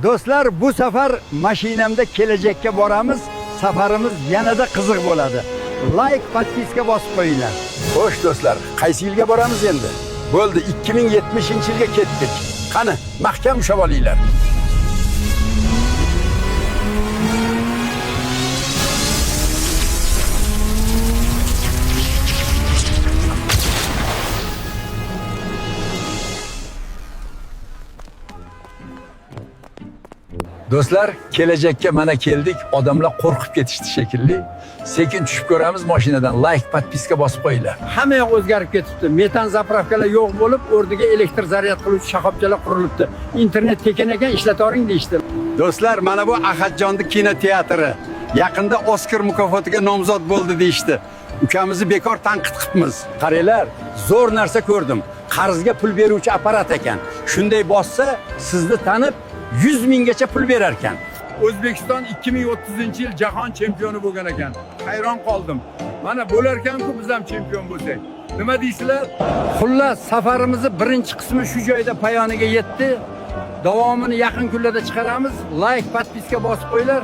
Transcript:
Do'stlar, bu safar mashinamda kelajakka boramiz. Safarimiz yanada qiziq bo'ladi. Like, podpiska bosib qo'yinglar. Xo'sh do'stlar, qaysi yilga boramiz endi? Bo'ldi, 2070-yilga ketdik. Qani, mahkam ushlab olinglar. Do'stlar, kelajakka mana keldik. Odamlar qo'rqib ketishdi shekilli. Sekin tushib ko'ramiz mashinadan. Like, podpiska bosib qo'yinglar. Hamma yoq o'zgarib ketibdi. Metan zapravkalar yo'q bo'lib, o'rniga elektr zaryad qiluvchi shoxobchalar qurilibdi. Internet tekin ekan, ishlatoring deyishdi. Do'stlar, mana bu Ahadjonning kinoteatri. Yaqinda Oskar mukofotiga nomzod bo'ldi deyishdi. Ukamizni bekor tanqid qilibmiz. Qaranglar, zo'r narsa ko'rdim. Qarzga pul beruvchi apparat ekan. Shunday bossa, sizni tanib 100 minggacha pul berar ekan. O'zbekiston 2030-yil jahon chempioni bo'lgan ekan. Hayron qoldim. Mana bo'lar ekan-ku biz ham chempion bo'lsak. Nima deysizlar? Xullas, safarimizni birinchi qismi shu joyda poyoniga yetdi. Davomini yaqin kunlarda chiqaramiz. Like, podpiska bosib qo'yinglar.